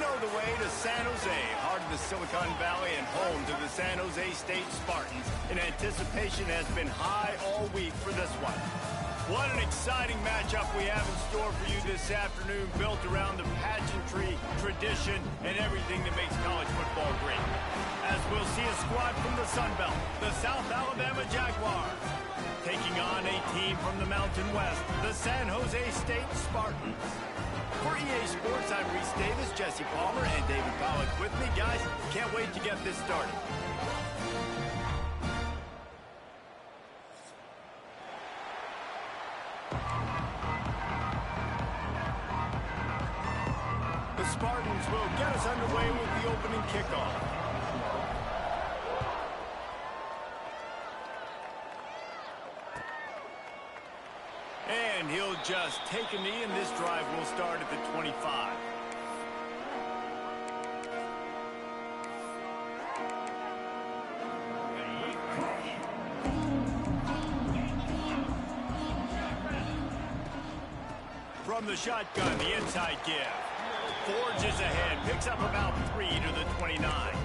know the way to San Jose, heart of the Silicon Valley and home to the San Jose State Spartans. And anticipation has been high all week for this one. What an exciting matchup we have in store for you this afternoon, built around the pageantry, tradition, and everything that makes college football great. As we'll see a squad from the Sun Belt, the South Alabama Jaguars, taking on a team from the Mountain West, the San Jose State Spartans. For EA Sports, I'm Reese Davis, Jesse Palmer, and David Pollack with me. Guys, can't wait to get this started. The Spartans will get us underway with the opening kickoff. And he'll just take a knee, and this drive will start at the 25. From the shotgun, the inside give. Forges ahead, picks up about 3 to the 29.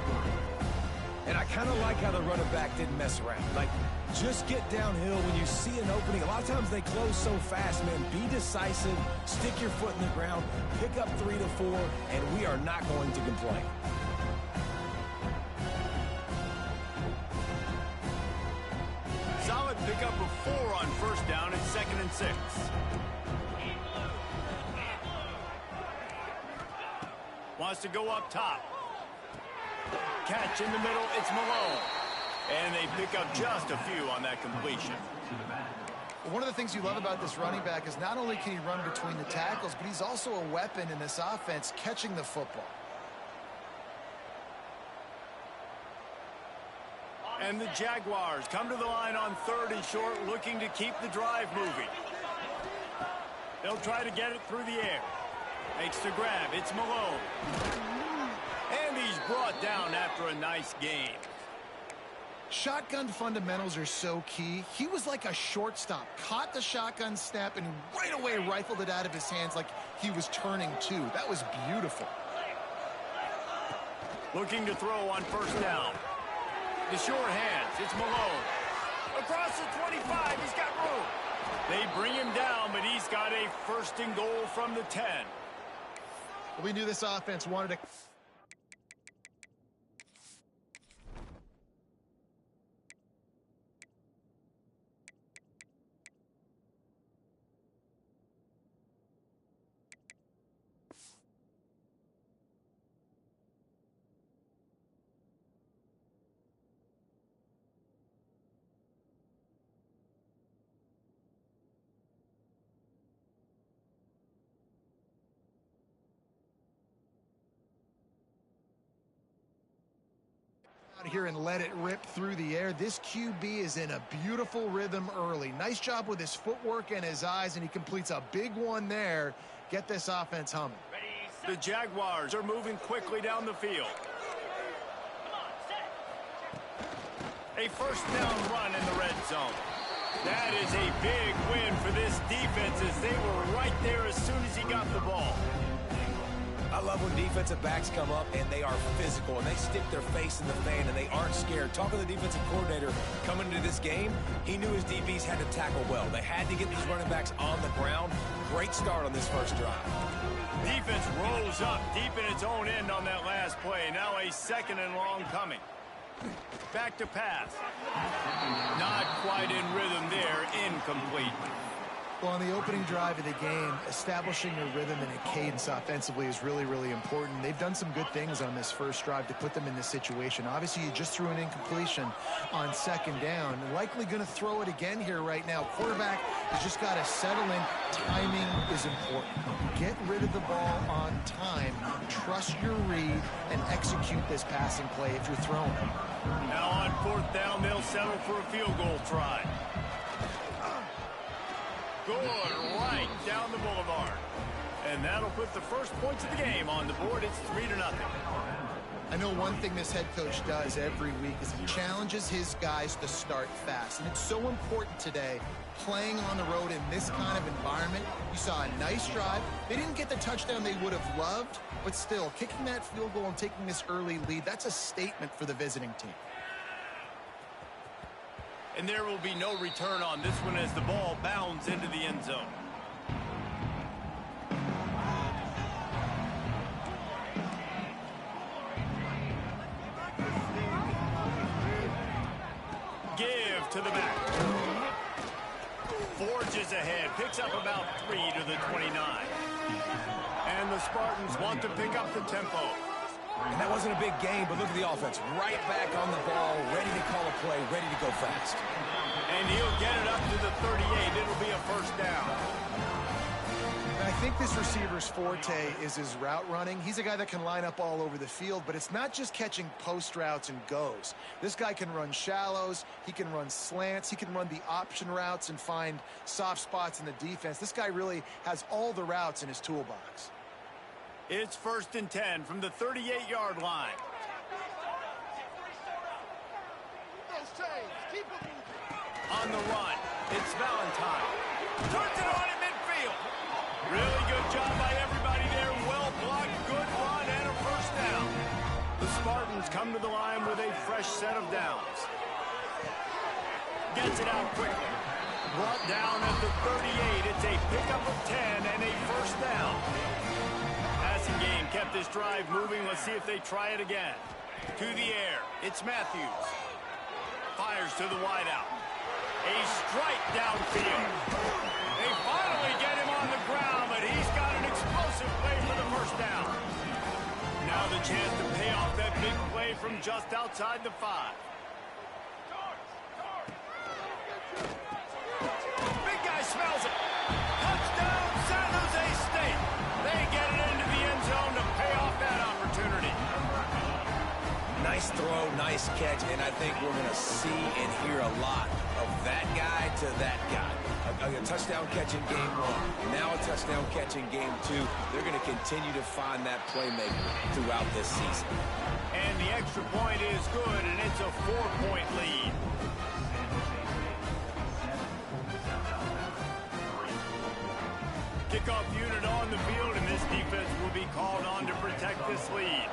And I kind of like how the running back didn't mess around. Like, just get downhill when you see an opening. A lot of times they close so fast, man. Be decisive, stick your foot in the ground, pick up 3 to 4, and we are not going to complain. Solid pickup of 4 on first down and 2nd and 6. Wants to go up top. Catch in the middle, it's Malone. And they pick up just a few on that completion. Well, one of the things you love about this running back is not only can he run between the tackles, but he's also a weapon in this offense, catching the football. And the Jaguars come to the line on 3rd and short, looking to keep the drive moving. They'll try to get it through the air. Makes the grab, it's Malone. And he's brought down after a nice gain. Shotgun fundamentals are so key. He was like a shortstop, caught the shotgun snap, and right away rifled it out of his hands like he was turning two. That was beautiful. Looking to throw on first down. The short hands, it's Malone. Across the 25, he's got room. They bring him down, but he's got a 1st and goal from the 10. We knew this offense wanted to... here and let it rip through the air. This QB is in a beautiful rhythm early. Nice job with his footwork and his eyes, and he completes a big one there. Get this offense humming. The Jaguars are moving quickly down the field. A 1st down run in the red zone. That is a big win for this defense, as they were right there as soon as he got the ball. I love when defensive backs come up and they are physical and they stick their face in the fan and they aren't scared. Talking to the defensive coordinator coming into this game, he knew his DBs had to tackle well. They had to get these running backs on the ground. Great start on this first drive. Defense rolls up deep in its own end on that last play. Now a 2nd and long coming. Back to pass. Not quite in rhythm there. Incomplete. Well, on the opening drive of the game, establishing a rhythm and a cadence offensively is really, really important. They've done some good things on this first drive to put them in this situation. Obviously, you just threw an incompletion on 2nd down. Likely going to throw it again here right now. Quarterback has just got to settle in. Timing is important. Get rid of the ball on time. Trust your read and execute this passing play if you're throwing it. Now on 4th down, they'll settle for a field goal try. Good right down the boulevard. And that'll put the first points of the game on the board. It's 3-0. I know one thing this head coach does every week is he challenges his guys to start fast. And it's so important today, playing on the road in this kind of environment. You saw a nice drive. They didn't get the touchdown they would have loved, but still, kicking that field goal and taking this early lead, that's a statement for the visiting team. And there will be no return on this one as the ball bounds into the end zone. Give to the back. Forges ahead, picks up about 3 to the 29. And the Spartans want to pick up the tempo. And that wasn't a big game, but look at the offense. Right back on the ball, ready to call a play, ready to go fast. And he'll get it up to the 38. It'll be a first down. I think this receiver's forte is his route running. He's a guy that can line up all over the field, but it's not just catching post routes and goes. This guy can run shallows, he can run slants, he can run the option routes and find soft spots in the defense. This guy really has all the routes in his toolbox. It's 1st and 10 from the 38-yard line. On the run, it's Valentine. Turns it on in midfield. Really good job by everybody there. Well blocked, good run, and a first down. The Spartans come to the line with a fresh set of downs. Gets it out quickly. Brought down at the 38. It's a pickup of 10 and a first down. Passing game kept this drive moving. Let's see if they try it again. To the air. It's Matthews. Fires to the wideout. A strike downfield. They finally get him on the ground, but he's got an explosive play for the first down. Now the chance to pay off that big play from just outside the 5. Big guy smells it. Touchdown, San Jose State. They get it into the end zone to pay off that opportunity. Nice throw, nice catch, and I think we're going to see and hear a lot of that guy to that guy. A touchdown catch in game 1, now a touchdown catch in game 2. They're going to continue to find that playmaker throughout this season. And the extra point is good, and it's a 4-point lead. Kickoff unit on the field, and this defense will be called on to protect this lead.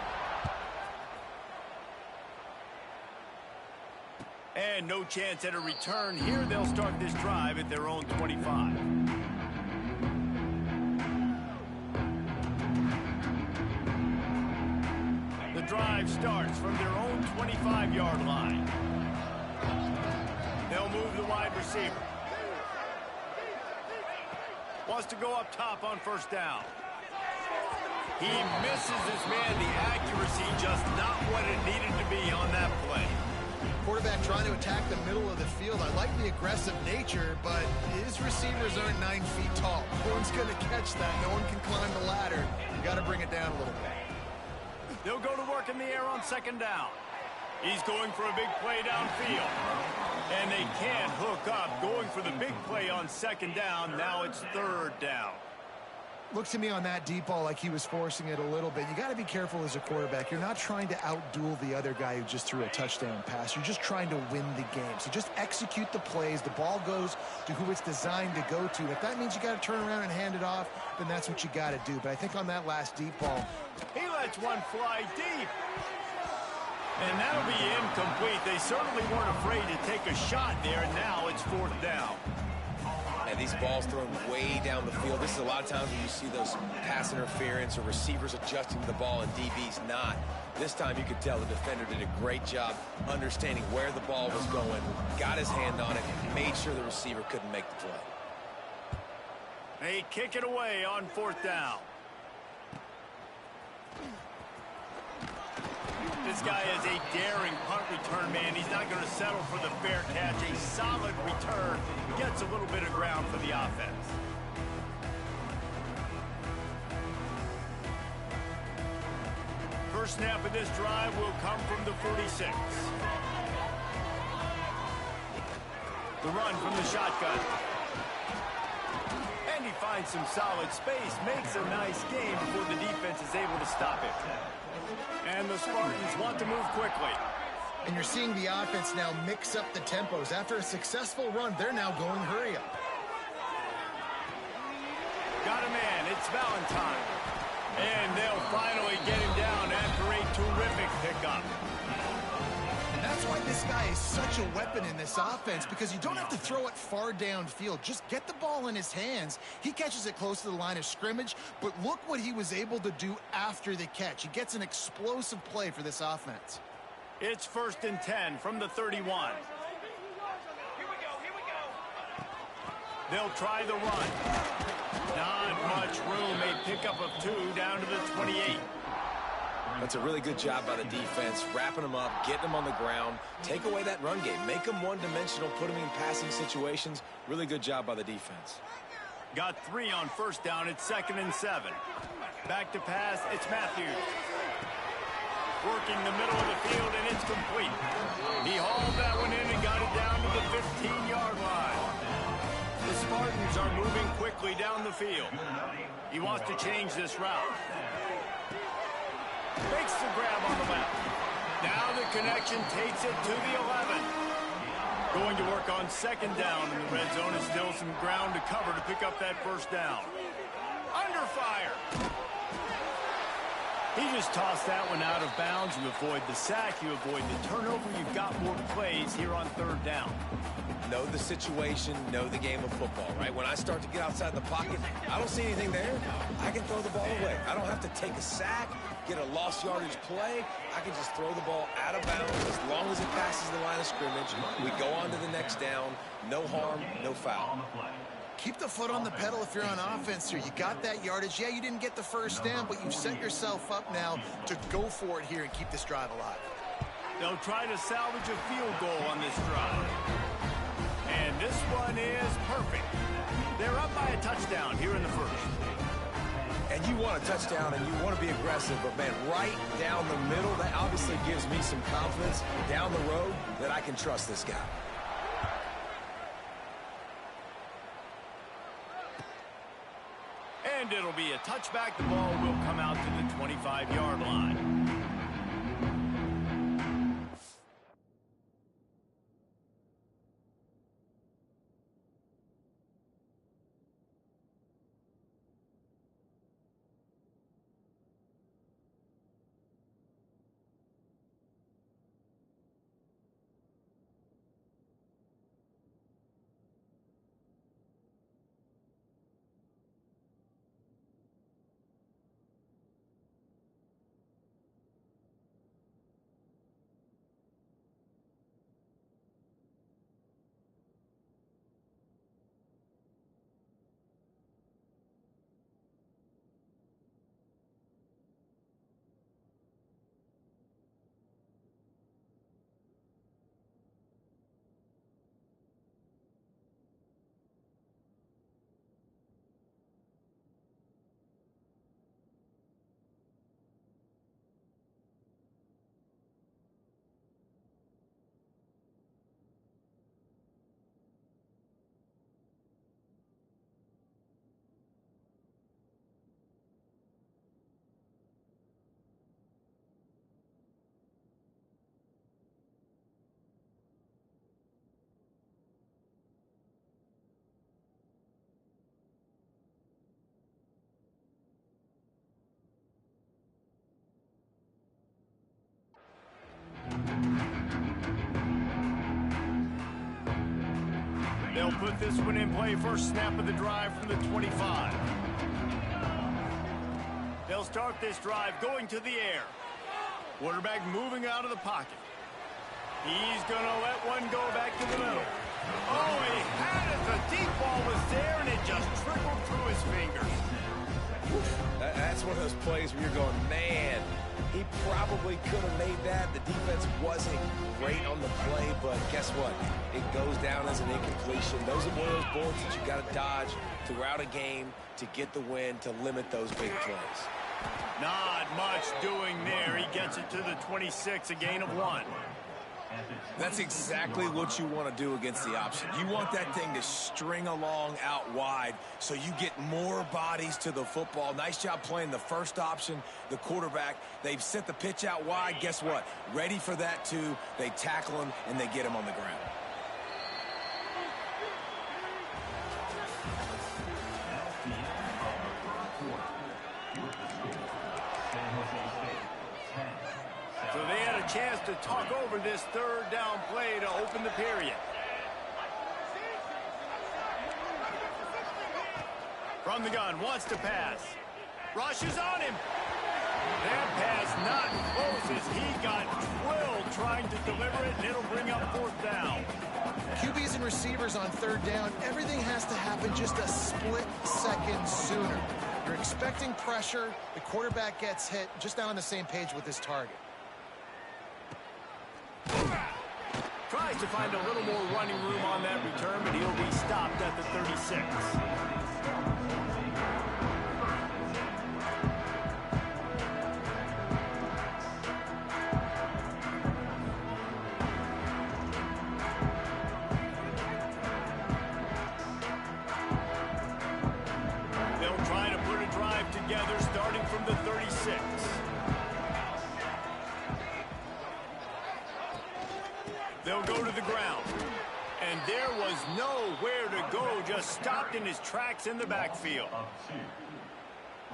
And no chance at a return here. They'll start this drive at their own 25. The drive starts from their own 25-yard line. They'll move the wide receiver. Wants to go up top on first down. He misses his man. The accuracy just not what it needed to be on that play. Quarterback trying to attack the middle of the field. I like the aggressive nature, but his receivers aren't 9 feet tall. No one's going to catch that. No one can climb the ladder. You got to bring it down a little bit. They'll go to work in the air on second down. He's going for a big play downfield. And they can't hook up. Going for the big play on second down. Now it's third down. Looks to me on that deep ball like he was forcing it a little bit. You got to be careful as a quarterback. You're not trying to outduel the other guy who just threw a touchdown pass. You're just trying to win the game. So just execute the plays. The ball goes to who it's designed to go to. If that means you got to turn around and hand it off, then that's what you got to do. But I think on that last deep ball, he lets one fly deep. And that'll be incomplete. They certainly weren't afraid to take a shot there, and now it's fourth down. And these balls thrown way down the field. This is a lot of times when you see those pass interference or receivers adjusting the ball and DBs not. This time you could tell the defender did a great job understanding where the ball was going, got his hand on it, and made sure the receiver couldn't make the play. They kick it away on fourth down. This guy is a daring punt return man. He's not going to settle for the fair catch. A solid return. Gets a little bit of ground for the offense. First snap of this drive will come from the 46. The run from the shotgun. And he finds some solid space, makes a nice game before the defense is able to stop it. And the Spartans want to move quickly. And you're seeing the offense now mix up the tempos. After a successful run, they're now going hurry up. Got a man, it's Valentine. And they'll finally get him down after a terrific pickup. And that's why this guy is such a weapon in this offense, because you don't have to throw it far downfield. Just get the ball in his hands. He catches it close to the line of scrimmage, but look what he was able to do after the catch. He gets an explosive play for this offense. It's 1st and 10 from the 31. Here we go. They'll try the run. Not much room. A pickup of 2 down to the 28. That's a really good job by the defense, wrapping them up, getting them on the ground, take away that run game, make them one-dimensional, put them in passing situations. Really good job by the defense. Got 3 on 1st down. It's 2nd and 7. Back to pass. It's Matthews. Working the middle of the field, and it's complete. He hauled that one in and got it down to the 15-yard line. The Spartans are moving quickly down the field. He wants to change this route. Makes the grab on the left. Now the connection takes it to the 11. Going to work on 2nd down in the red zone, is still some ground to cover to pick up that 1st down. Under fire. He just tossed that one out of bounds. You avoid the sack, you avoid the turnover. You've got more plays here on 3rd down. Know the situation, know the game of football, right? When I start to get outside the pocket, I don't see anything there. I can throw the ball away. I don't have to take a sack, get a lost yardage play. I can just throw the ball out of bounds as long as it passes the line of scrimmage. We go on to the next down. No harm, no foul. Keep the foot on the pedal if you're on offense here. You got that yardage. Yeah, you didn't get the 1st down, but you've set yourself up now to go for it here and keep this drive alive. They'll try to salvage a field goal on this drive. And this one is perfect. They're up by a touchdown here in the 1st. And you want a touchdown and you want to be aggressive, but man, right down the middle, that obviously gives me some confidence down the road that I can trust this guy. And it'll be a touchback. The ball will come out to the 25-yard line. They'll put this one in play. First snap of the drive from the 25. They'll start this drive going to the air. Quarterback moving out of the pocket. He's going to let one go back to the middle. Oh, he had it. The deep ball was there, and it just trickled through his fingers. That's one of those plays where you're going, man, he probably could have made that. The defense wasn't great on the play, but guess what? It goes down as an incompletion. Those are one of those bullets that you got to dodge throughout a game to get the win, to limit those big plays. Not much doing there. He gets it to the 26, a gain of 1. That's exactly what you want to do against the option. You want that thing to string along out wide so you get more bodies to the football. Nice job playing the first option, the quarterback. They've sent the pitch out wide. Guess what? Ready for that, too. They tackle him, and they get him on the ground. So they had a chance to talk over this third down play to open the period. From the gun, wants to pass. Rushes on him. That pass not close as he got drilled trying to deliver it, and it'll bring up fourth down. QBs and receivers on third down, everything has to happen just a split second sooner. You're expecting pressure, the quarterback gets hit, just not on the same page with his target. Tries to find a little more running room on that return, but he'll be stopped at the 36. They'll try to put a drive together starting from the 36. They'll go to the ground. And there was nowhere to go, just stopped in his tracks in the backfield.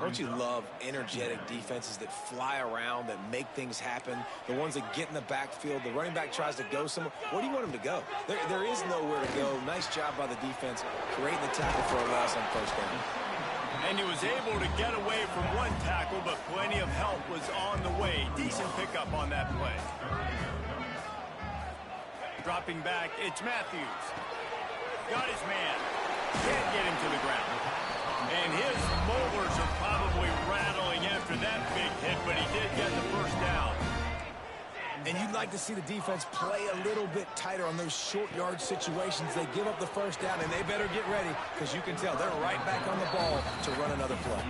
Don't you love energetic defenses that fly around, that make things happen? The ones that get in the backfield, the running back tries to go somewhere. Where do you want him to go? There is nowhere to go. Nice job by the defense, creating the tackle for a loss on first down. And he was able to get away from one tackle, but plenty of help was on the way. Decent pickup on that play. Dropping back, it's Matthews. Got his man. Can't get him to the ground. And his molars are probably rattling after that big hit, but he did get the first down. And you'd like to see the defense play a little bit tighter on those short yard situations. They give up the first down, and they better get ready because you can tell they're right back on the ball to run another play.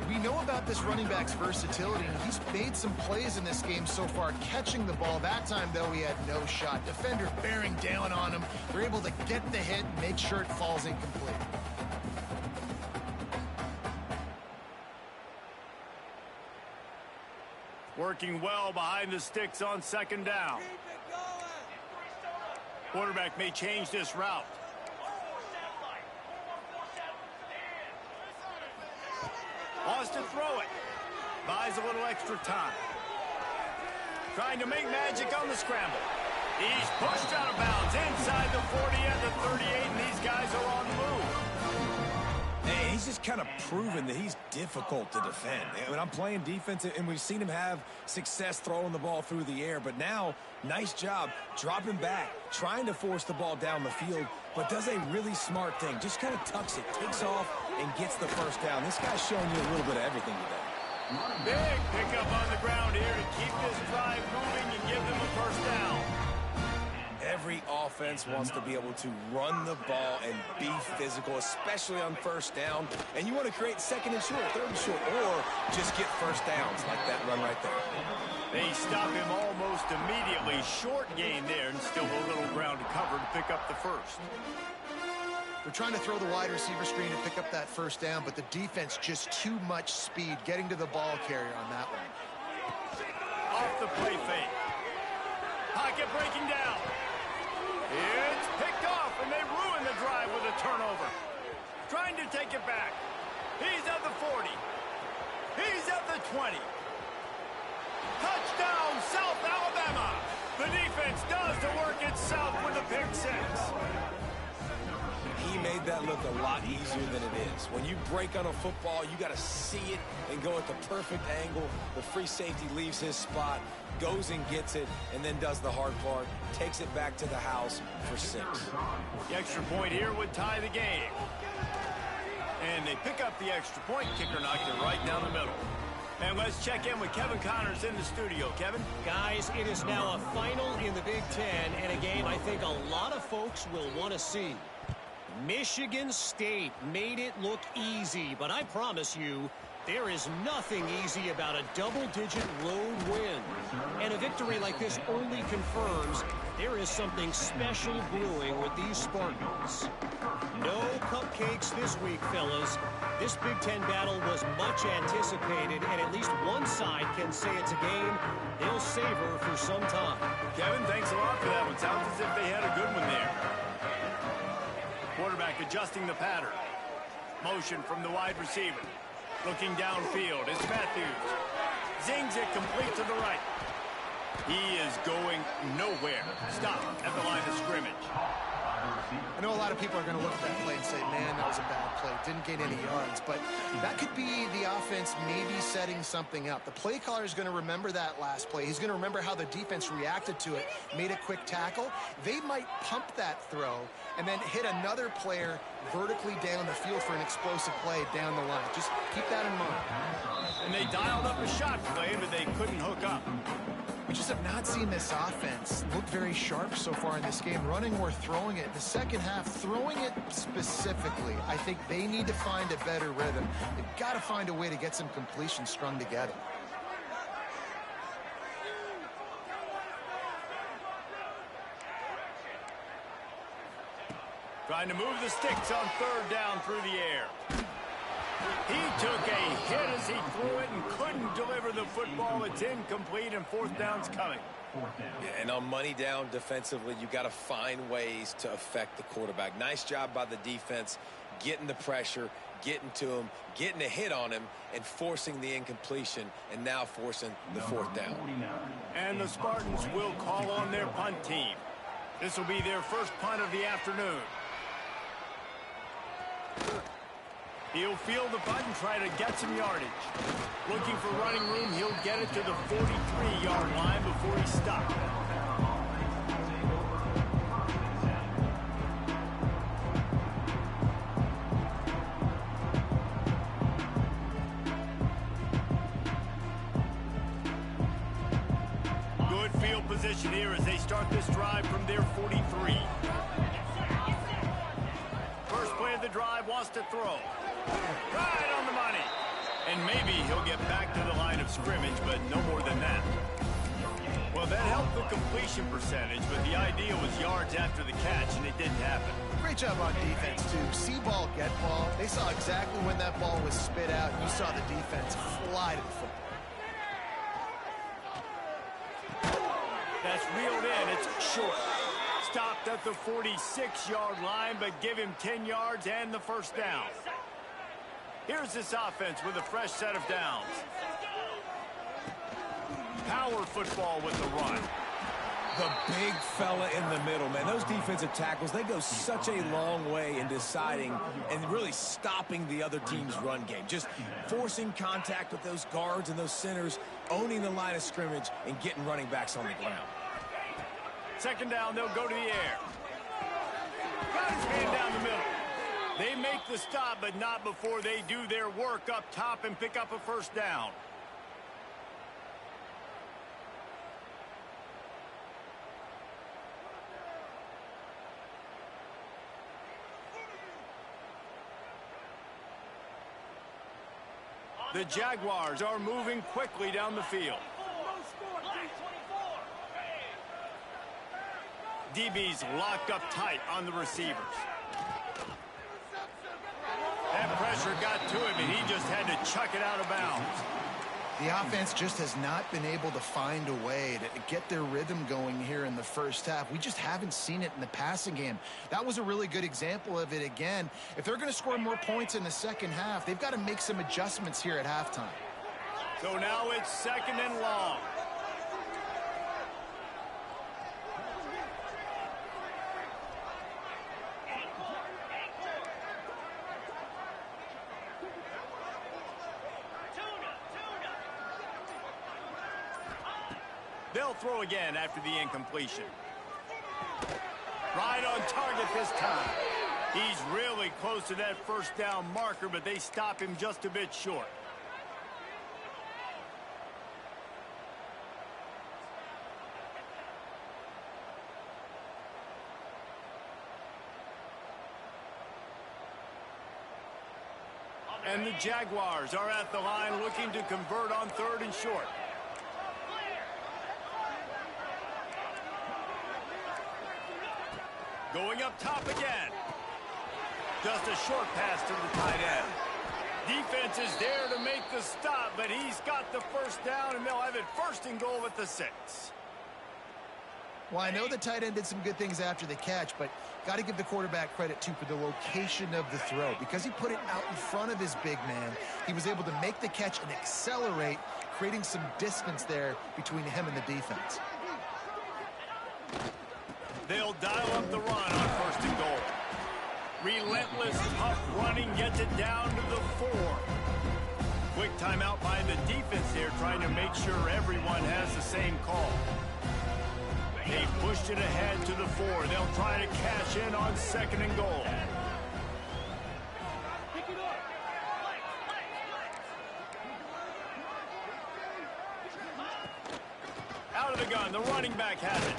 We know about this running back's versatility, and he's made some plays in this game so far, catching the ball. That time, though, he had no shot. Defender bearing down on him. They're able to get the hit and make sure it falls incomplete. Working well behind the sticks on second down. Quarterback may change this route. Wants to throw it. Buys a little extra time. Trying to make magic on the scramble. He's pushed out of bounds inside the 40 and the 38, and these guys are on the move. Hey, he's just kind of proven that he's difficult to defend. I mean, I'm playing defense, and we've seen him have success throwing the ball through the air. But now, nice job dropping back, trying to force the ball down the field, but does a really smart thing. Just kind of tucks it, takes off, and gets the first down. This guy's showing you a little bit of everything today. Big pickup on the ground here to keep this drive moving and give them a first down. Every offense wants to be able to run the ball and be physical, especially on first down. And you want to create second and short, third and short, or just get first downs like that run right there. They stop him almost immediately. Short gain there, and still a little ground to cover to pick up the first. They're trying to throw the wide receiver screen to pick up that first down, but the defense just too much speed getting to the ball carrier on that one. Off the play fake. Pocket breaking down. It's picked off, and they ruin the drive with a turnover. Trying to take it back. He's at the 40. He's at the 20. Touchdown, South Alabama. The defense does the work itself with a pick six. He made that look a lot easier than it is. When you break on a football, you got to see it and go at the perfect angle. The free safety leaves his spot, goes and gets it, and then does the hard part, takes it back to the house for 6. The extra point here would tie the game. And they pick up the extra point. Kicker knocked it right down the middle. And let's check in with Kevin Connors in the studio. Kevin? Guys, it is now a final in the Big Ten, and a game I think a lot of folks will want to see. Michigan State made it look easy, but I promise you, There is nothing easy about a double-digit road win. And a victory like this only confirms there is something special brewing with these Spartans. No cupcakes this week, fellas. This Big Ten battle was much anticipated, and at least one side can say it's a game they'll savor for some time. Kevin, thanks a lot for that one. Sounds as if they had a good one there. Quarterback adjusting the pattern. Motion from the wide receiver. Looking downfield, it's Matthews. Zings it complete to the right. He is going nowhere. Stop at the line of scrimmage. I know a lot of people are going to look at that play and say, man, that was a bad play. Didn't gain any yards. But that could be the offense maybe setting something up. The play caller is going to remember that last play. He's going to remember how the defense reacted to it, made a quick tackle. They might pump that throw and then hit another player vertically down the field for an explosive play down the line. Just keep that in mind. And they dialed up a shot play, but they couldn't hook up. We just have not seen this offense look very sharp so far in this game, running or throwing it. In the second half, throwing it specifically, I think they need to find a better rhythm. They've got to find a way to get some completion strung together. Trying to move the sticks on third down through the air. He took a hit as he threw it and couldn't deliver the football. It's incomplete, and fourth down's coming. Yeah, and on money down defensively, you got to find ways to affect the quarterback. Nice job by the defense, getting the pressure, getting to him, getting a hit on him, and forcing the incompletion, and now forcing the fourth down. And the Spartans will call on their punt team. This will be their first punt of the afternoon. He'll field the punt and try to get some yardage. Looking for running room, he'll get it to the 43-yard line before he stopped. Good field position here as they start this drive from their 43. First play of the drive, wants to throw. Right on the money. And maybe he'll get back to the line of scrimmage, but no more than that. Well, that helped the completion percentage, but the idea was yards after the catch, and it didn't happen. Great job on defense, too. See ball, get ball. They saw exactly when that ball was spit out. You saw the defense fly to the football. That's reeled in. It's short. Stopped at the 46-yard line, but give him 10 yards and the first down. Here's this offense with a fresh set of downs. Power football with the run. The big fella in the middle, man. Those defensive tackles, they go such a long way in deciding and really stopping the other team's run game. Just forcing contact with those guards and those centers, owning the line of scrimmage, and getting running backs on the ground. Second down, they'll go to the air. Got his man down the middle. They make the stop, but not before they do their work up top and pick up a first down. The Jaguars are moving quickly down the field. DB's locked up tight on the receivers. That pressure got to him, and he just had to chuck it out of bounds. The offense just has not been able to find a way to get their rhythm going here in the first half. We just haven't seen it in the passing game. That was a really good example of it again. If they're going to score more points in the second half, they've got to make some adjustments here at halftime. So now it's second and long. They'll throw again after the incompletion. Right on target this time. He's really close to that first down marker, but they stop him just a bit short. And the Jaguars are at the line looking to convert on 3rd and short. Going up top again. Just a short pass to the tight end. Defense is there to make the stop, but he's got the first down, and they'll have it 1st and goal at the 6. Well, I know the tight end did some good things after the catch, but got to give the quarterback credit, too, for the location of the throw. Because he put it out in front of his big man, he was able to make the catch and accelerate, creating some distance there between him and the defense. They'll dial up the run on 1st and goal. Relentless, tough running gets it down to the 4. Quick timeout by the defense here, trying to make sure everyone has the same call. They pushed it ahead to the 4. They'll try to cash in on 2nd and goal. Out of the gun, the running back has it.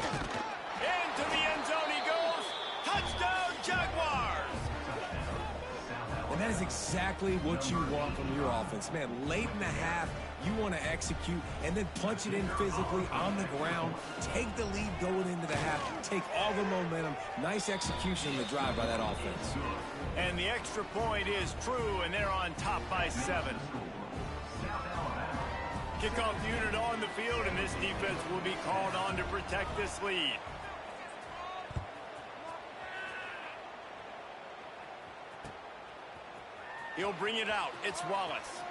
Into the end zone he goes. Touchdown, Jaguars! And that is exactly what you want from your offense. Man, late in the half, you want to execute and then punch it in physically on the ground. Take the lead going into the half. Take all the momentum. Nice execution in the drive by that offense. And the extra point is true, and they're on top by 7. Kickoff unit on the field, and this defense will be called on to protect this lead. He'll bring it out. It's Wallace.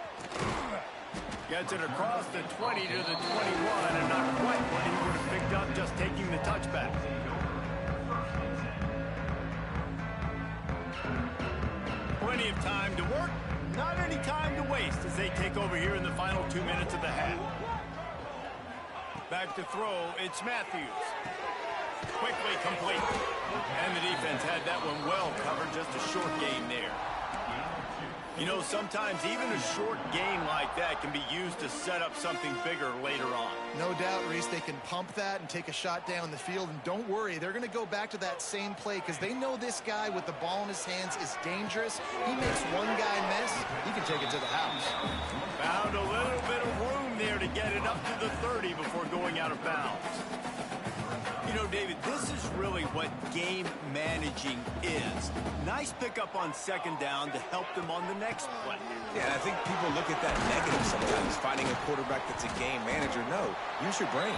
Gets it across the 20 to the 21, and not quite what he would have picked up just taking the touchback. Plenty of time to work, not any time to waste as they take over here in the final 2 minutes of the half. Back to throw, it's Matthews. Quickly complete. And the defense had that one well covered, just a short gain there. You know, sometimes even a short game like that can be used to set up something bigger later on. No doubt, Reese, they can pump that and take a shot down the field. And don't worry, they're going to go back to that same play because they know this guy with the ball in his hands is dangerous. He makes one guy miss, he can take it to the house. Found a little bit of room there to get it up to the 30 before going out of bounds. You know, David, this is really what game managing is. Nice pickup on 2nd down to help them on the next play. Yeah, I think people look at that negative sometimes, finding a quarterback that's a game manager. No, use your brain.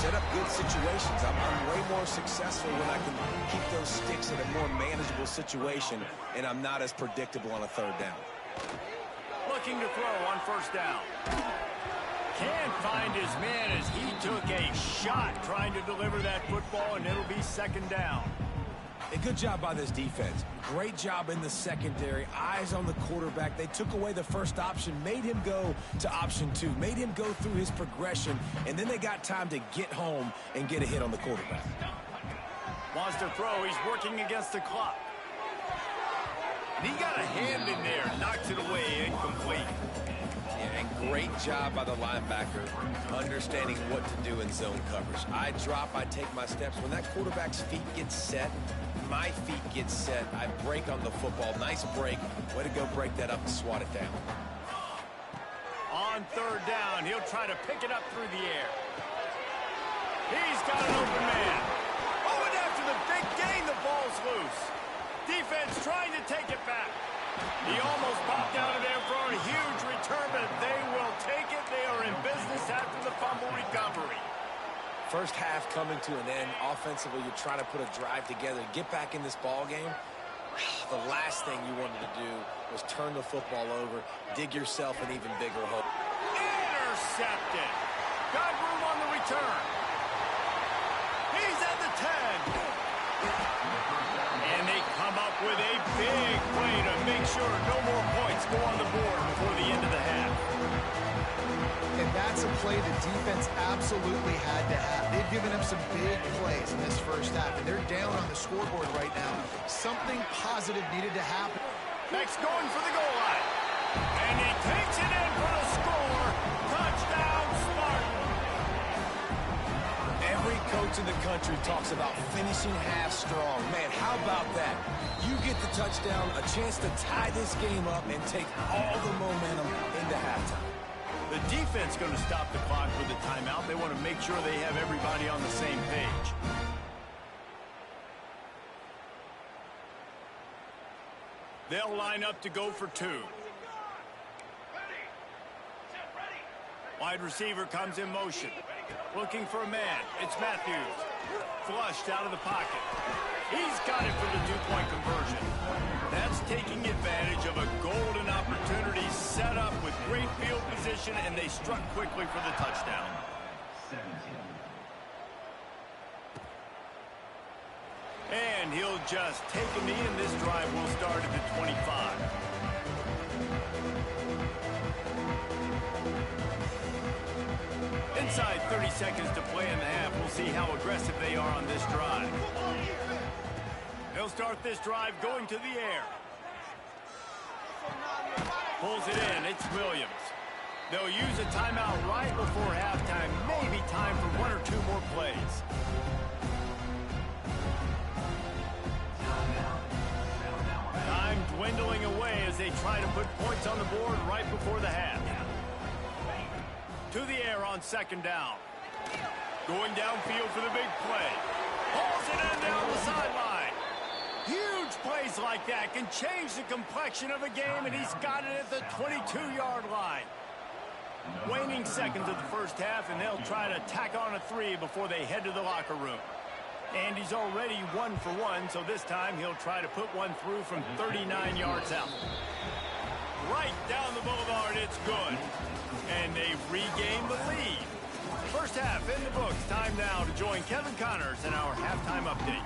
Set up good situations. I'm way more successful when I can keep those sticks in a more manageable situation, and I'm not as predictable on a 3rd down. Looking to throw on 1st down. Can't find his man as he took a shot trying to deliver that football, and it'll be 2nd down. A good job by this defense. Great job in the secondary. Eyes on the quarterback. They took away the first option, made him go to option 2, made him go through his progression, and then they got time to get home and get a hit on the quarterback. Wants to throw. He's working against the clock. And he got a hand in there, knocks it away, incomplete. Yeah, and great job by the linebacker understanding what to do in zone coverage. I drop, I take my steps. When that quarterback's feet get set, my feet get set, I break on the football. Nice break. Way to go break that up and swat it down. On 3rd down, he'll try to pick it up through the air. He's got an open man. Oh, and after the big gain, the ball's loose. Defense trying to take it back. He almost popped out of there for a huge return, but they will take it. They are in business after the fumble recovery. First half coming to an end. Offensively, you're trying to put a drive together, get back in this ball game. The last thing you wanted to do was turn the football over, dig yourself an even bigger hole. Intercepted. Got room on the return. He's at the 10. And they come up with a big play to make sure no more points go on the board before the end of the half. And that's a play the defense absolutely had to have. They've given him some big plays in this first half, and they're down on the scoreboard right now. Something positive needed to happen. Next going for the goal line. And he takes it in for the score. Touchdown, Spartan. Every coach in the country talks about finishing half strong. Man, how about that? You get the touchdown, a chance to tie this game up and take all the momentum into halftime. The defense going to stop the clock with the timeout. They want to make sure they have everybody on the same page. They'll line up to go for two. Wide receiver comes in motion. Looking for a man. It's Matthews. Flushed out of the pocket. He's got it for the two-point conversion. That's taking advantage of a golden opportunity set up with great field position, and they struck quickly for the touchdown. And he'll just take a knee, and this drive will start at the 25. Inside 30 seconds to play in the half. We'll see how aggressive they are on this drive. They'll start this drive going to the air. Pulls it in. It's Williams. They'll use a timeout right before halftime. Maybe time for one or two more plays. Time dwindling away as they try to put points on the board right before the half. To the air on second down. Going downfield for the big play. Pulls it in down the sideline. Huge plays like that can change the complexion of a game, and he's got it at the 22-yard line. Waning seconds of the first half, and they'll try to tack on a three before they head to the locker room. And he's already 1 for 1, so this time he'll try to put one through from 39 yards out. Right down the boulevard, it's good. And they regain the lead. First half in the books. Time now to join Kevin Connors in our halftime update.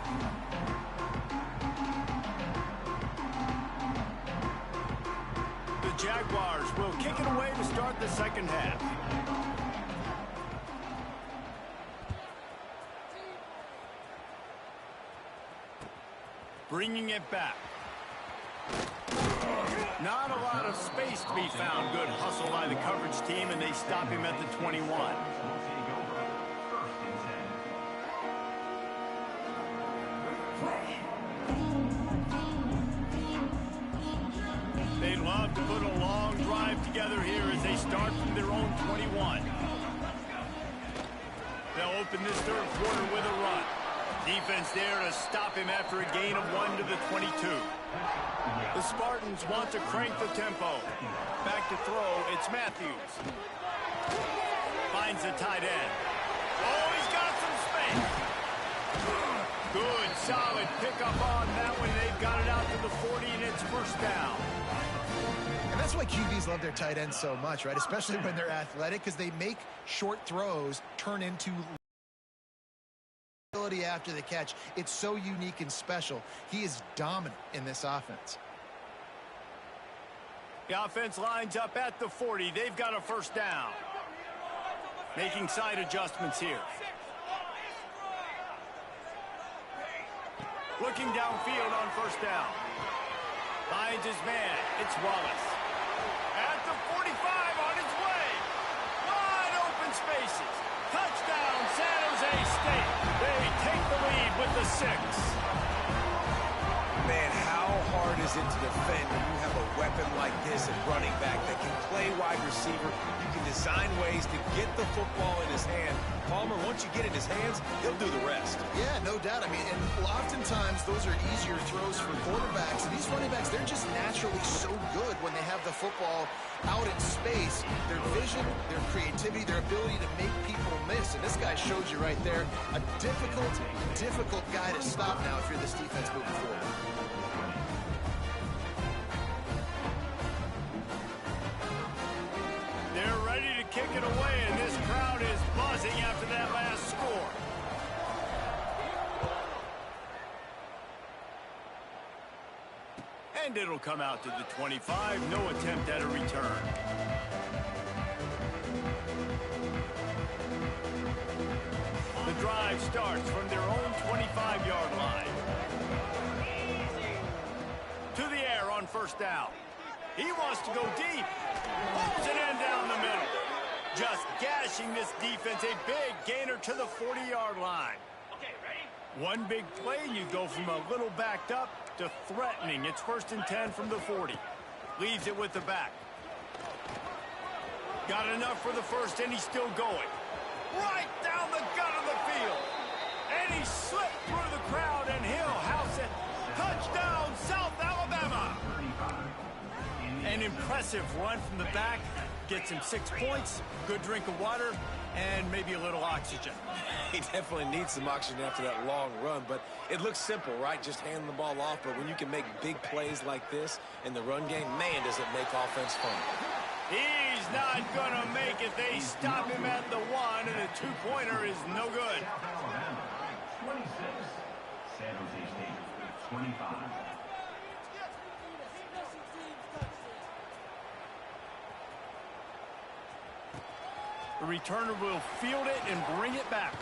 The Jaguars will kick it away to start the second half. Bringing it back. Not a lot of space to be found. Good hustle by the coverage team, and they stop him at the 21. They love to put a long drive together here as they start from their own 21. They'll open this third quarter with a run. Defense there to stop him after a gain of 1 to the 22. The Spartans want to crank the tempo. Back to throw, it's Matthews. Finds the tight end. Oh, he's got some space. Good, solid pickup on that one. They've got it out to the 40, and it's first down. And that's why QBs love their tight ends so much, right? Especially when they're athletic, because they make short throws turn into after the catch. It's so unique and special. He is dominant in this offense. The offense lines up at the 40. They've got a first down. Making side adjustments here. Looking downfield on first down. Finds his man. It's Wallace. At the 45 on his way. Wide open spaces. Touchdown, San Jose State. They take the lead with the 6. Man, how hard is it to defend when you have a weapon like this at running back that can play wide receiver? You can design ways to get the football in his hand. Palmer, once you get it in his hands, he'll do the rest. Yeah, no doubt. I mean, and oftentimes those are easier throws for quarterbacks. And these running backs, they're just naturally so good when they have the football out in space. Their vision, their creativity, their ability to make people miss. And this guy showed you right there, a difficult guy to stop now if you're this defense moving forward. They're ready to kick it away, and this crowd is buzzing after that last score. And it'll come out to the 25. No attempt at a return. The drive starts from their own 25-yard line. To the air on first down. He wants to go deep. Pulls it in down the middle. Just gashing this defense, a big gainer to the 40-yard line. Okay, ready? One big play, and you go from a little backed up to threatening. It's 1st and 10 from the 40. Leaves it with the back. Got enough for the first, and he's still going. Right down the gut of the field. And he slipped through the crowd, and he'll house it. Touchdown, South Alabama. An impressive run from the back. Gets him 6 points, good drink of water, and maybe a little oxygen. He definitely needs some oxygen after that long run, but it looks simple, right? Just handing the ball off, but when you can make big plays like this in the run game, man, does it make offense fun. He's not going to make it. They stop him at the 1, and a 2-pointer is no good. 26, San Jose State, 25. The returner will field it and bring it back.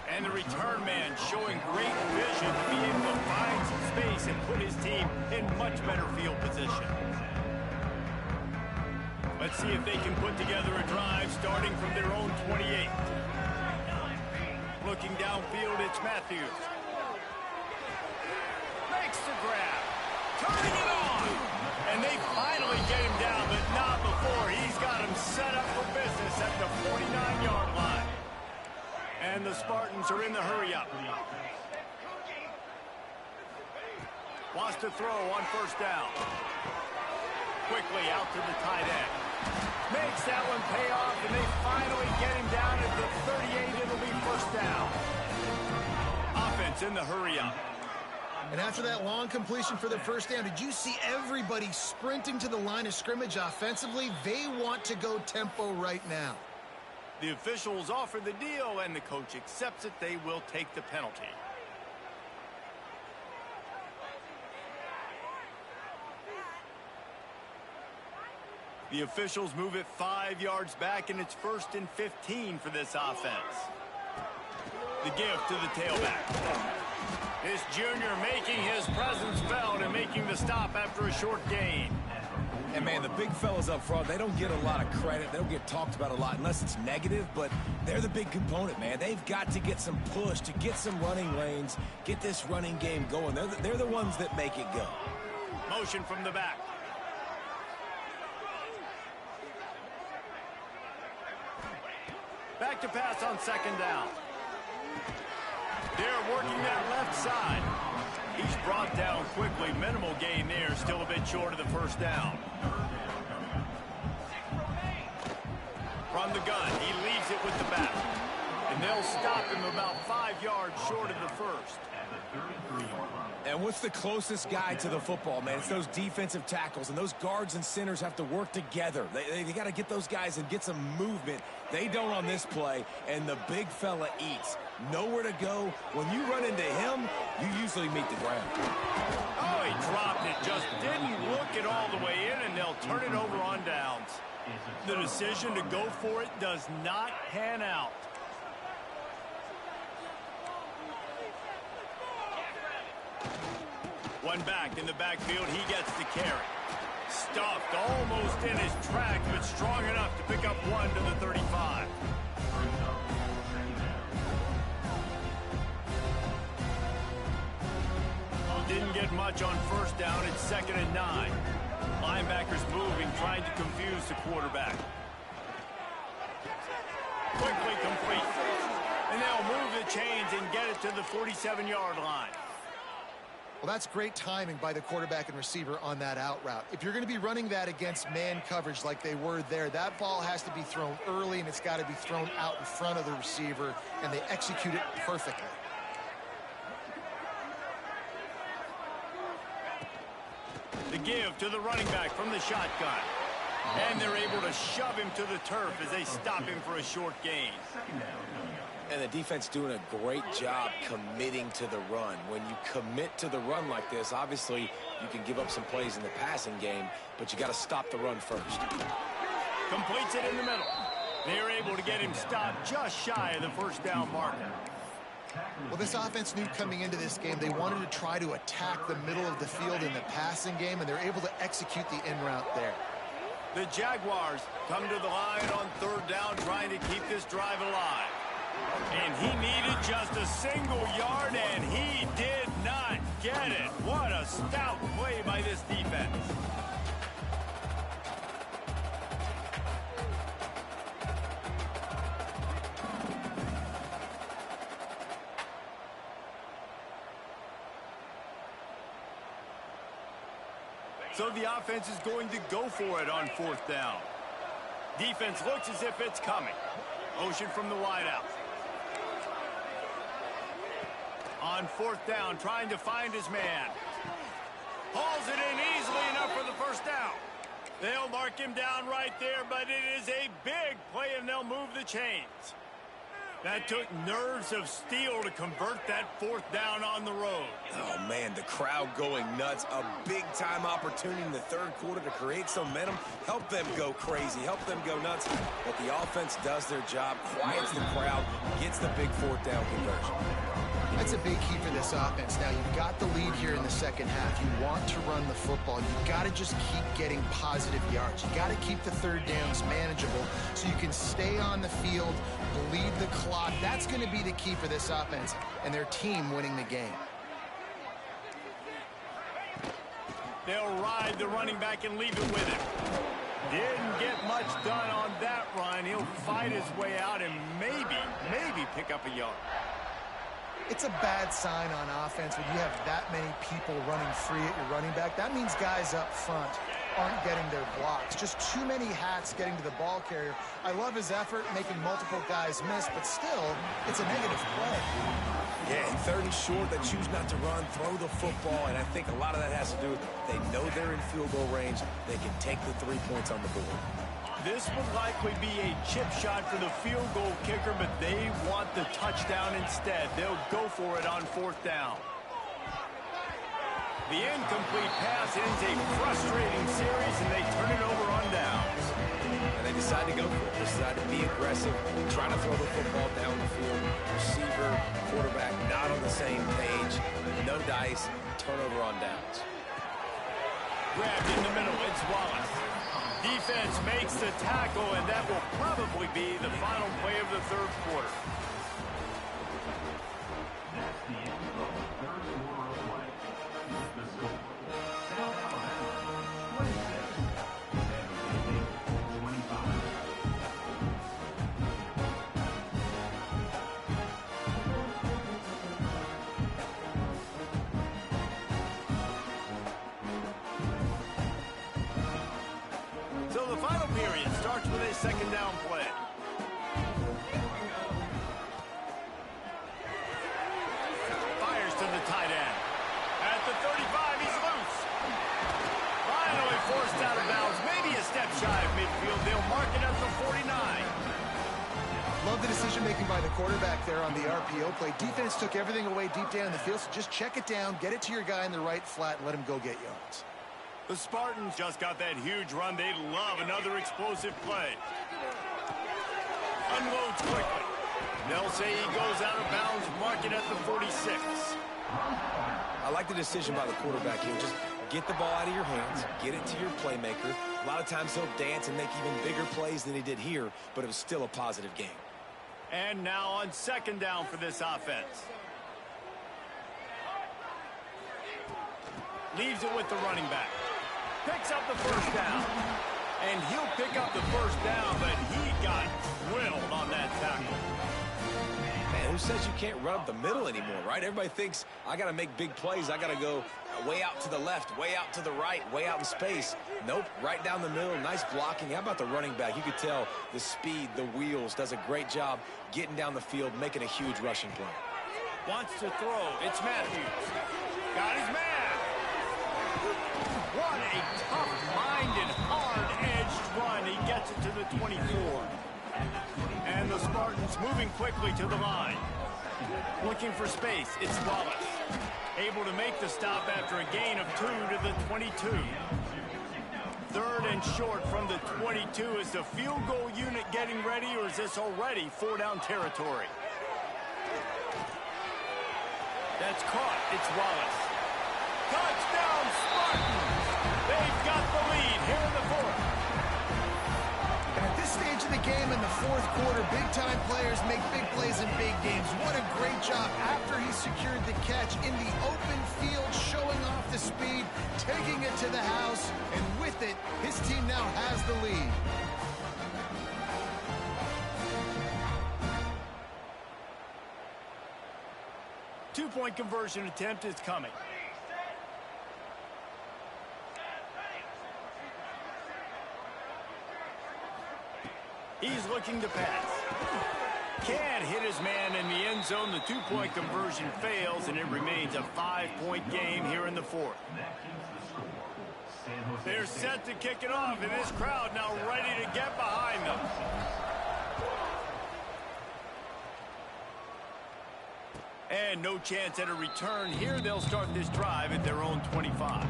And the return man showing great vision to be able to find some space and put his team in much better field position. Let's see if they can put together a drive starting from their own 28. Looking downfield, it's Matthews. Makes the grab. Turning it on. And they finally get him down, but not before. He's got him set up for business at the 49-yard line. And the Spartans are in the hurry-up. Wants to throw on 1st down. Quickly out to the tight end. Makes that one pay off, and they finally get him down at the 38. It'll be 1st down. Offense in the hurry-up. And after that long completion for the 1st down, did you see everybody sprinting to the line of scrimmage offensively? They want to go tempo right now. The officials offer the deal, and the coach accepts it. They will take the penalty. The officials move it 5 yards back, and it's 1st and 15 for this offense. The give to the tailback. This junior making his presence felt and making the stop after a short gain. And, man, the big fellas up front, they don't get a lot of credit. They don't get talked about a lot unless it's negative, but they're the big component, man. They've got to get some push, to get some running lanes, get this running game going. They're the ones that make it go. Motion from the back. Back to pass on 2nd down. They're working that left side. He's brought down quickly. Minimal gain there. Still a bit short of the 1st down. From the gun, he leaves it with the back. And they'll stop him about 5 yards short of the 1st. And what's the closest guy to the football, man? It's those defensive tackles, and those guards and centers have to work together. They got to get those guys and get some movement. They don't on this play, and the big fella eats. Nowhere to go. When you run into him, you usually meet the ground. Oh, he dropped it. Just didn't look it all the way in, and they'll turn it over on downs. The decision to go for it does not pan out. One back in the backfield, he gets the carry. Stuffed almost in his track, but strong enough to pick up 1 to the 35. Didn't get much on 1st down. It's 2nd and 9. Linebackers moving, trying to confuse the quarterback. Quickly complete. And they'll move the chains and get it to the 47-yard line. Well, that's great timing by the quarterback and receiver on that out route. If you're going to be running that against man coverage like they were there, that ball has to be thrown early, and it's got to be thrown out in front of the receiver, and they execute it perfectly. The give to the running back from the shotgun. And they're able to shove him to the turf as they stop him for a short gain. And the defense doing a great job committing to the run. When you commit to the run like this, obviously you can give up some plays in the passing game, but you got to stop the run first. Completes it in the middle. They're able to get him stopped just shy of the 1st down marker. Well, this offense knew coming into this game they wanted to try to attack the middle of the field in the passing game, and they're able to execute the in route there. The Jaguars come to the line on third down, trying to keep this drive alive. And he needed just a single yard, and he did not get it. What a stout play by this defense. So the offense is going to go for it on fourth down. Defense looks as if it's coming. Motion from the wideout. On fourth down, trying to find his man. Hauls it in easily enough for the first down. They'll mark him down right there, but it is a big play, and they'll move the chains. That took nerves of steel to convert that fourth down on the road. Oh, man, the crowd going nuts. A big-time opportunity in the third quarter to create some momentum. Help them go crazy. Help them go nuts. But the offense does their job, quiets the crowd, gets the big fourth down conversion. That's a big key for this offense. Now, you've got the lead here in the second half. You want to run the football. You've got to just keep getting positive yards. You got to keep the third downs manageable so you can stay on the field, bleed the clock. That's going to be the key for this offense and their team winning the game. They'll ride the running back and leave it with him. Didn't get much done on that run. He'll fight his way out and maybe pick up a yard. It's a bad sign on offense when you have that many people running free at your running back. That means guys up front aren't getting their blocks. Just too many hats getting to the ball carrier. I love his effort, making multiple guys miss, but still, it's a negative play. Yeah, and third and short, they choose not to run, throw the football, and I think a lot of that has to do with they know they're in field goal range. They can take the 3 points on the board. This would likely be a chip shot for the field goal kicker, but they want the touchdown instead. They'll go for it on fourth down. The incomplete pass ends a frustrating series, and they turn it over on downs. And they decide to go for it. Decide to be aggressive, try to throw the football down the field. Receiver, quarterback, not on the same page. No dice, turnover on downs. Grabbed in the middle, it's Wallace. Defense makes the tackle, and that will probably be the final play of the third quarter. That's the end of the third quarter of play. The score, South Alabama 26, San Jose State 25. So the final period starts with a second down play. Fires to the tight end. At the 35, he's loose. Finally forced out of bounds. Maybe a step shy of midfield. They'll mark it at the 49. Love the decision-making by the quarterback there on the RPO play. Defense took everything away deep down in the field, so just check it down, get it to your guy in the right flat, and let him go get yards. The Spartans just got that huge run. They'd love another explosive play. Unloads quickly. They'll say he goes out of bounds, mark it at the 46. I like the decision by the quarterback here. Just get the ball out of your hands, get it to your playmaker. A lot of times he'll dance and make even bigger plays than he did here, but it was still a positive game. And now on second down for this offense. Leaves it with the running back. Picks up the first down. And he'll pick up the first down, but he got drilled on that tackle. Man, who says you can't run up the middle anymore, right? Everybody thinks, I got to make big plays. I got to go way out to the left, way out to the right, way out in space. Nope, right down the middle. Nice blocking. How about the running back? You could tell the speed, the wheels, does a great job getting down the field, making a huge rushing play. Wants to throw. It's Matthews. Got his man. What a tough-minded, hard-edged run. He gets it to the 24. And the Spartans moving quickly to the line. Looking for space. It's Wallace. Able to make the stop after a gain of 2 to the 22. Third and short from the 22. Is the field goal unit getting ready, or is this already four-down territory? That's caught. It's Wallace. Touchdown, Spartans! They've got the lead here in the fourth. stage of the game in the fourth quarter, big-time players make big plays in big games. What a great job after he secured the catch in the open field, showing off the speed, taking it to the house, and with it, his team now has the lead. Two-point conversion attempt is coming. He's looking to pass. Can't hit his man in the end zone. The two-point conversion fails, and it remains a 5-point game here in the fourth. They're set to kick it off, and this crowd now ready to get behind them. And no chance at a return here. They'll start this drive at their own 25.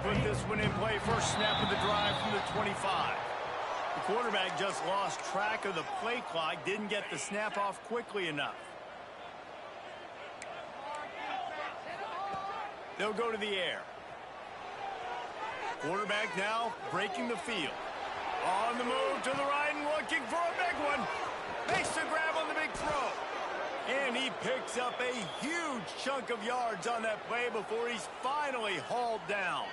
Put this one in play. First snap of the drive from the 25. The quarterback just lost track of the play clock, didn't get the snap off quickly enough. They'll go to the air. Quarterback now breaking the field. On the move to the right and looking for a big one. Makes the grab on the big throw. And he picks up a huge chunk of yards on that play before he's finally hauled down.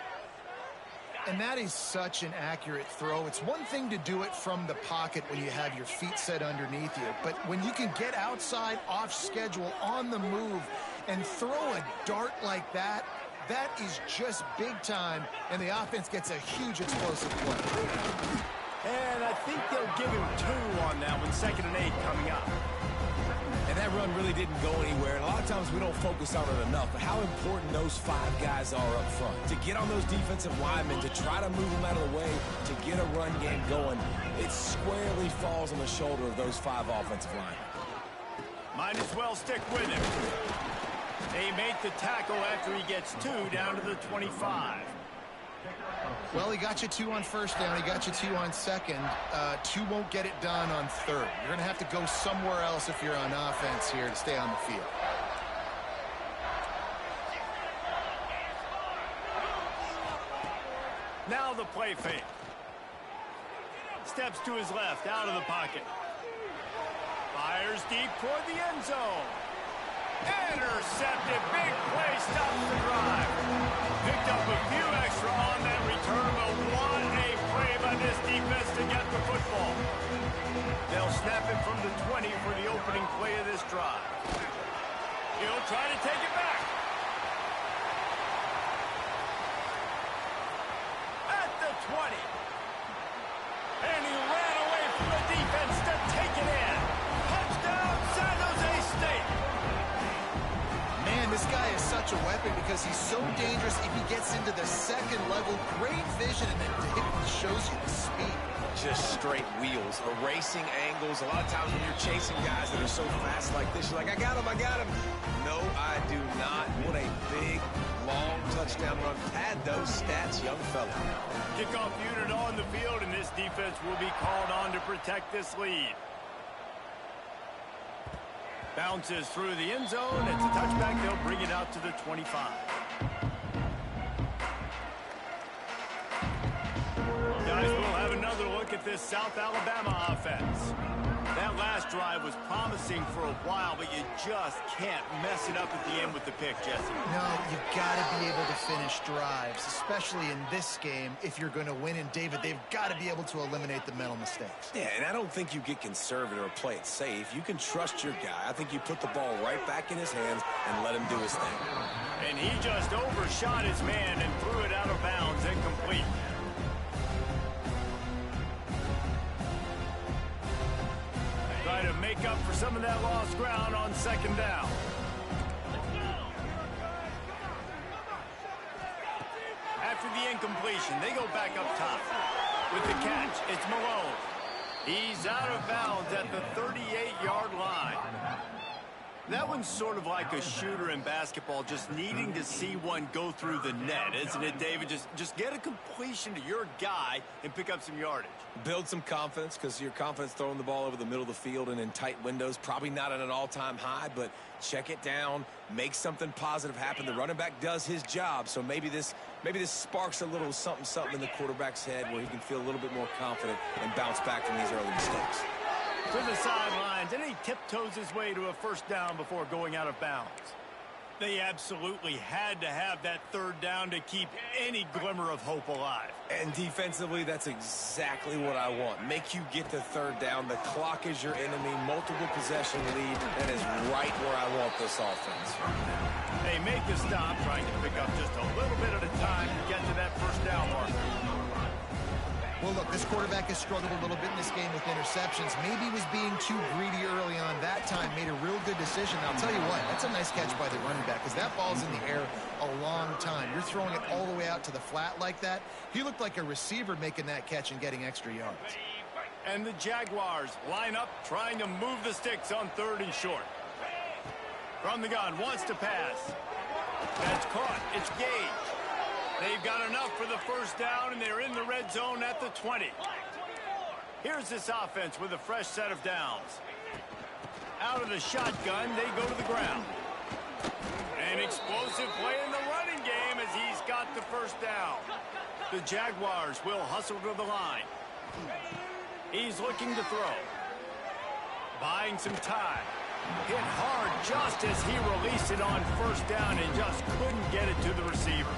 And that is such an accurate throw. It's one thing to do it from the pocket when you have your feet set underneath you, but when you can get outside, off schedule, on the move, and throw a dart like that, that is just big time, and the offense gets a huge explosive play. And I think they'll give him 2 on that one, 2nd and 8 coming up. And that run really didn't go anywhere. And a lot of times we don't focus on it enough, but how important those 5 guys are up front. To get on those defensive linemen, to try to move them out of the way, to get a run game going, it squarely falls on the shoulder of those 5 offensive linemen. Might as well stick with him. They make the tackle after he gets 2 down to the 25. Well, he got you 2 on first down. He got you 2 on second. 2 won't get it done on third. You're going to have to go somewhere else if you're on offense here to stay on the field. Now the play fake. Steps to his left, out of the pocket. Fires deep toward the end zone. Intercepted. Big play stops the drive. Picked up a few extra on that return, but what a play by this defense to get the football. They'll snap it from the 20 for the opening play of this drive. He'll try to take it back. At the 20. And he ran away from the defense to take it in. Touchdown, San Jose State. Man, this guy is such a weapon because he's so dangerous. If he gets into the second level, great vision, and then it shows you the speed. Just straight wheels, erasing angles. A lot of times when you're chasing guys that are so fast like this, you're like, I got him, I got him. No, I do not. What a big, long touchdown run. Pad those stats, young fella. Kickoff unit on the field, and this defense will be called on to protect this lead. Bounces through the end zone. It's a touchback. They'll bring it out to the 25. Guys, we'll have another look at this South Alabama offense. That last drive was promising for a while, but you just can't mess it up at the end with the pick, Jesse. No, you've got to be able to finish drives, especially in this game if you're going to win. And, David, they've got to be able to eliminate the mental mistakes. Yeah, and I don't think you get conservative or play it safe. You can trust your guy. I think you put the ball right back in his hands and let him do his thing. And he just overshot his man and threw it out of bounds, incomplete. Try to make up for some of that lost ground on second down. After the incompletion, they go back up top. With the catch, it's Malone. He's out of bounds at the 38-yard line. That one's sort of like a shooter in basketball, just needing to see one go through the net, isn't it, David? Just get a completion to your guy and pick up some yardage. Build some confidence, because your confidence throwing the ball over the middle of the field and in tight windows, probably not at an all-time high, but check it down, make something positive happen. The running back does his job, so maybe this sparks a little something in the quarterback's head where he can feel a little bit more confident and bounce back from these early mistakes. To the sidelines, and he tiptoes his way to a first down before going out of bounds. They absolutely had to have that third down to keep any glimmer of hope alive. And defensively, that's exactly what I want. Make you get the third down. The clock is your enemy. Multiple possession lead. That is right where I want this offense. They make the stop, trying to pick up just a little bit at a time to get to that first down marker. Well, look, this quarterback has struggled a little bit in this game with interceptions. Maybe he was being too greedy early on that time, made a real good decision. I'll tell you what, that's a nice catch by the running back, because that ball's in the air a long time. You're throwing it all the way out to the flat like that. He looked like a receiver making that catch and getting extra yards. And the Jaguars line up, trying to move the sticks on 3rd and short. From the gun, wants to pass. That's caught. It's Gage. They've got enough for the first down, and they're in the red zone at the 20. Here's this offense with a fresh set of downs. Out of the shotgun, they go to the ground. An explosive play in the running game as he's got the first down. The Jaguars will hustle to the line. He's looking to throw. Buying some time. Hit hard just as he released it on first down and just couldn't get it to the receiver.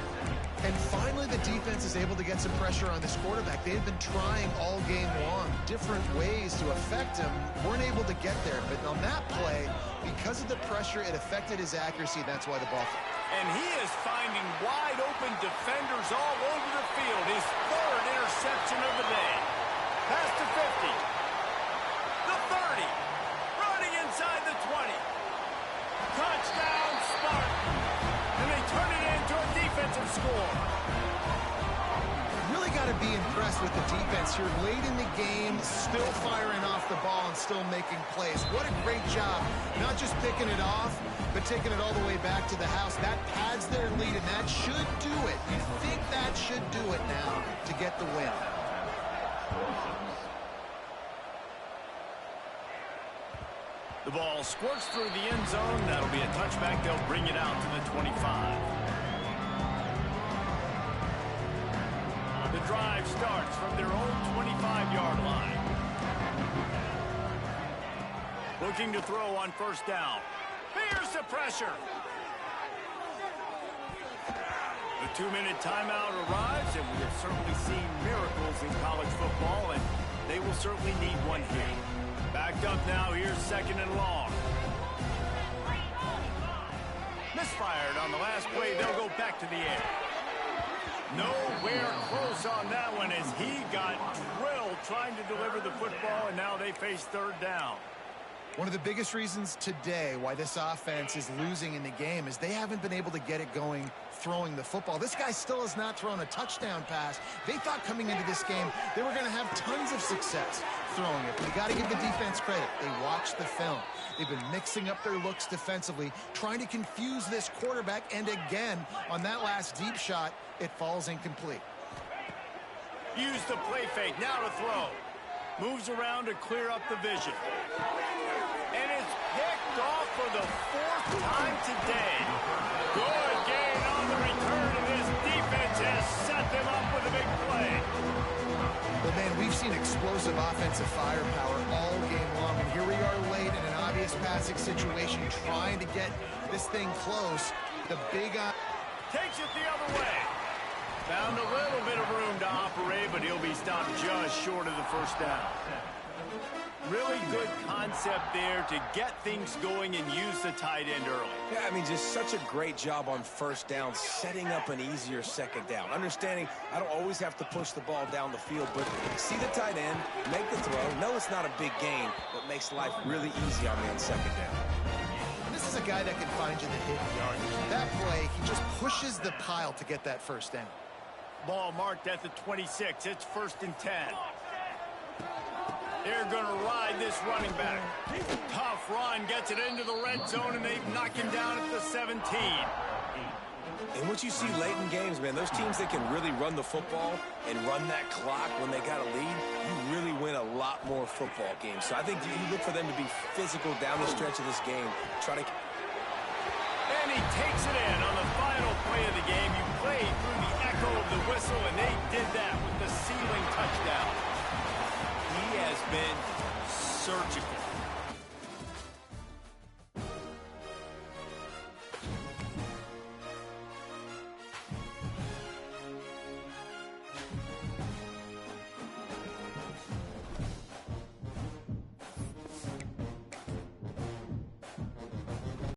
And finally, the defense is able to get some pressure on this quarterback. They had been trying all game long different ways to affect him. Weren't able to get there. But on that play, because of the pressure, it affected his accuracy. That's why the ball fell. And he is finding wide open defenders all over the field. His 3rd interception of the day. Pass to 50. The 30. Running inside the 20. Touchdown, Spartans. And they turn it into a defensive score. Really got to be impressed with the defense here. Late in the game, still firing off the ball and still making plays. What a great job. Not just picking it off, but taking it all the way back to the house. That pads their lead, and that should do it. You think that should do it now to get the win. The ball squirts through the end zone. That'll be a touchback. They'll bring it out to the 25. The drive starts from their own 25-yard line. Looking to throw on first down. Here's the pressure. The 2-minute timeout arrives, and we have certainly seen miracles in college football, and they will certainly need one here. Backed up now, here's 2nd and long. Misfired on the last play, they'll go back to the air. Nowhere close on that one as he got drilled trying to deliver the football, and now they face 3rd down. One of the biggest reasons today why this offense is losing in the game is they haven't been able to get it going throwing the football. This guy still has not thrown a touchdown pass. They thought coming into this game they were going to have tons of success throwing it. But you got to give the defense credit. They watched the film. They've been mixing up their looks defensively, trying to confuse this quarterback. And again, on that last deep shot, it falls incomplete. Use the play fake. Now to throw. Moves around to clear up the vision. And it's picked off for the 4th time today. Good gain on the return, and this defense has set them up with a big play. But, man, we've seen explosive offensive firepower all game long. And here we are late in an obvious passing situation, trying to get this thing close. The big Takes it the other way. Found a little bit of room to operate, but he'll be stopped just short of the first down. Really good concept there to get things going and use the tight end early. Yeah, I mean, just such a great job on first down, setting up an easier 2nd down. Understanding I don't always have to push the ball down the field, but see the tight end, make the throw. No, it's not a big gain, but makes life really easy on me on 2nd down. This is a guy that can find you the hidden yardage. That play, he just pushes the pile to get that first down. Ball marked at the 26. It's 1st and 10. They're going to ride this running back. Tough run, gets it into the red zone, and they've knocked him down at the 17. And what you see late in games, man, those teams that can really run the football and run that clock when they got a lead, you really win a lot more football games. So I think you look for them to be physical down the stretch of this game. And he takes it in on the final play of the game. You played through the echo of the whistle, and they did that with the sealing touchdown.